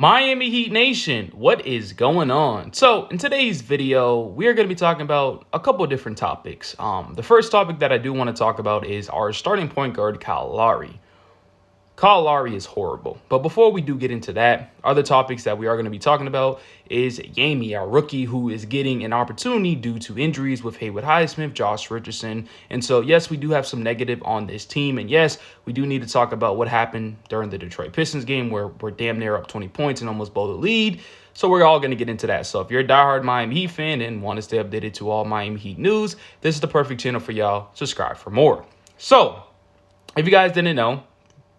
Miami Heat Nation, what is going on? So, in today's video, we are going to be talking about a couple of different topics. The first topic that I do want to talk about is our starting point guard, Kyle Lowry. Kyle Lowry is horrible. But before we do get into that, other topics that we are going to be talking about is Yami, our rookie, who is getting an opportunity due to injuries with Haywood Highsmith, Josh Richardson. And so, yes, we do have some negative on this team. And yes, we do need to talk about what happened during the Detroit Pistons game where we're damn near up 20 points and almost blow the lead. So we're all going to get into that. So if you're a diehard Miami Heat fan and want to stay updated to all Miami Heat news, this is the perfect channel for y'all. Subscribe for more. So if you guys didn't know,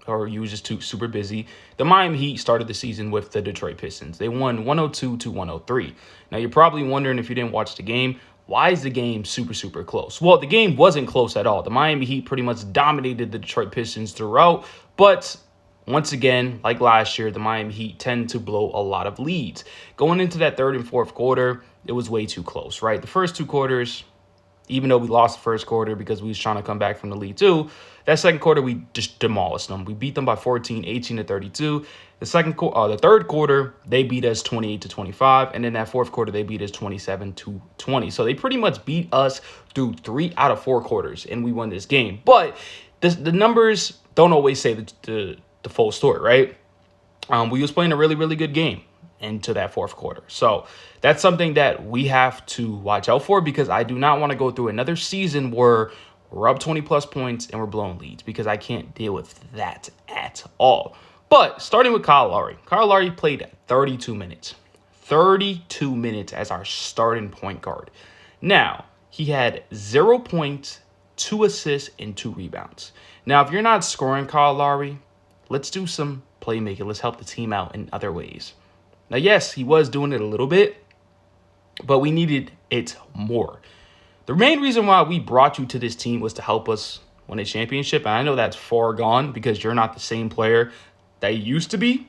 or you was just too super busy, the Miami Heat started the season with the Detroit Pistons. They won 102 to 103. Now, you're probably wondering, if you didn't watch the game, why is the game super close? Well, the game wasn't close at all. The Miami Heat pretty much dominated the Detroit Pistons throughout, but once again, like last year, the Miami Heat tend to blow a lot of leads. Going into that third and fourth quarter, it was way too close, right? The first two quarters, even though we lost the first quarter because we was trying to come back from the lead too, that second quarter, we just demolished them. We beat them by 14, 18 to 32. The third quarter, they beat us 28 to 25. And then that fourth quarter, they beat us 27 to 20. So they pretty much beat us through 3 out of 4 quarters, and we won this game. But the numbers don't always say the full story, right? We was playing a really good game into that fourth quarter. So that's something that we have to watch out for, because I do not want to go through another season where we're up 20 plus points and we're blowing leads, because I can't deal with that at all. But starting with Kyle Lowry. Kyle Lowry played 32 minutes. 32 minutes as our starting point guard. Now, he had 0 points, 2 assists, and 2 rebounds. Now, if you're not scoring Kyle Lowry, let's do some playmaking. Let's help the team out in other ways. Now, yes, he was doing it a little bit, but we needed it more. The main reason why we brought you to this team was to help us win a championship. And I know that's far gone because you're not the same player that you used to be.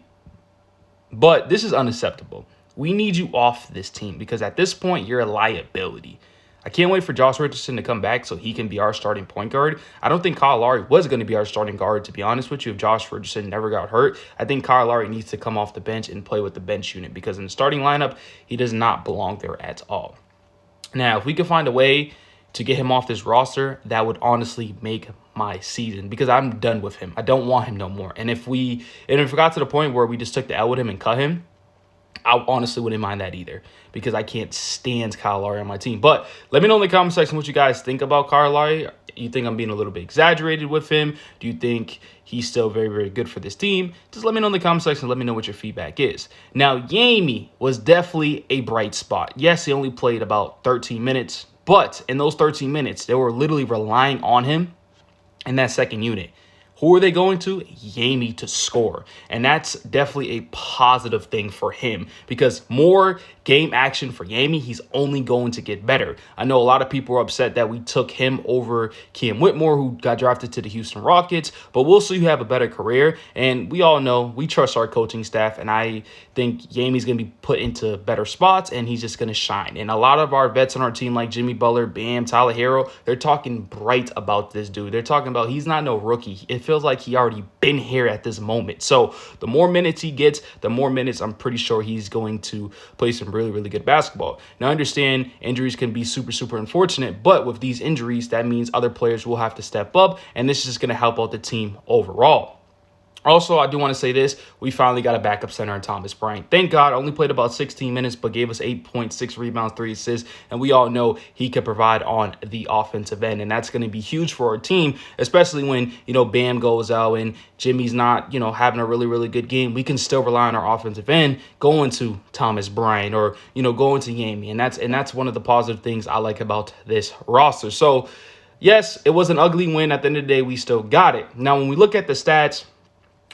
But this is unacceptable. We need you off this team because at this point, you're a liability. I can't wait for Josh Richardson to come back so he can be our starting point guard. I don't think Kyle Lowry was going to be our starting guard, to be honest with you, if Josh Richardson never got hurt. I think Kyle Lowry needs to come off the bench and play with the bench unit, because in the starting lineup, he does not belong there at all. Now, if we could find a way to get him off this roster, that would honestly make my season, because I'm done with him. I don't want him no more. And if we got to the point where we just took the L with him and cut him, I honestly wouldn't mind that either, because I can't stand Kyle Lowry on my team. But let me know in the comment section what you guys think about Kyle Lowry. You think I'm being a little bit exaggerated with him? Do you think he's still very good for this team? Just let me know in the comment section. Let me know what your feedback is. Now, Yami was definitely a bright spot. Yes, he only played about 13 minutes, but in those 13 minutes, they were literally relying on him in that second unit. Who are they going to? Yami to score. And that's definitely a positive thing for him, because more game action for Yami, he's only going to get better. I know a lot of people are upset that we took him over Cam Whitmore, who got drafted to the Houston Rockets, but we'll see who have a better career. And we all know we trust our coaching staff, and I think Yami's going to be put into better spots, and he's just going to shine. And a lot of our vets on our team, like Jimmy Butler, Bam, Tyler Hero, they're talking bright about this dude. They're talking about he's not no rookie. It feels like he already been here at this moment. So the more minutes he gets, the more minutes I'm pretty sure he's going to play some really good basketball. Now, I understand injuries can be super unfortunate, but with these injuries, that means other players will have to step up, and this is just going to help out the team overall. Also, I do want to say this. We finally got a backup center in Thomas Bryant. Thank God, only played about 16 minutes, but gave us 8.6 rebounds, 3 assists. And we all know he could provide on the offensive end. And that's going to be huge for our team, especially when, Bam goes out and Jimmy's not, having a really good game. We can still rely on our offensive end going to Thomas Bryant or, going to Yami. And that's one of the positive things I like about this roster. So, yes, it was an ugly win. At the end of the day, we still got it. Now, when we look at the stats,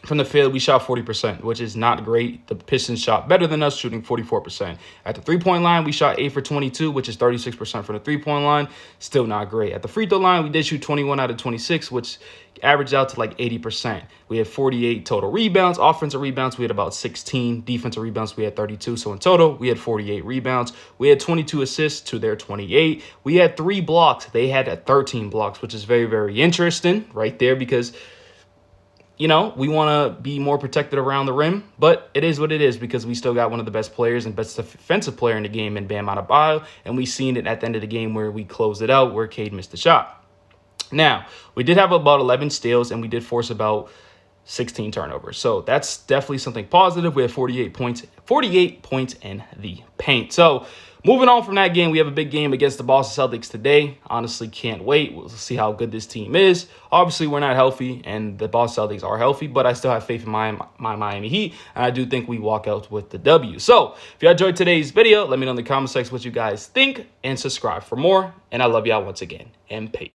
from the field, we shot 40%, which is not great. The Pistons shot better than us, shooting 44%. At the three-point line, we shot 8 for 22, which is 36% from the three-point line. Still not great. At the free throw line, we did shoot 21 out of 26, which averaged out to like 80%. We had 48 total rebounds. Offensive rebounds, we had about 16. Defensive rebounds, we had 32. So in total, we had 48 rebounds. We had 22 assists to their 28. We had 3 blocks. They had 13 blocks, which is very interesting right there, because we want to be more protected around the rim, but it is what it is because we still got one of the best players and best defensive player in the game in Bam Adebayo, and we seen it at the end of the game where we closed it out where Cade missed the shot. Now, we did have about 11 steals, and we did force about 16 turnovers. So that's definitely something positive. We have 48 points in the paint. So moving on from that game, we have a big game against the Boston Celtics today. Honestly, can't wait. We'll see how good this team is. Obviously, we're not healthy, and the Boston Celtics are healthy, but I still have faith in my Miami Heat, and I do think we walk out with the W. So if you enjoyed today's video, let me know in the comment section what you guys think, and subscribe for more. And I love y'all once again, and peace.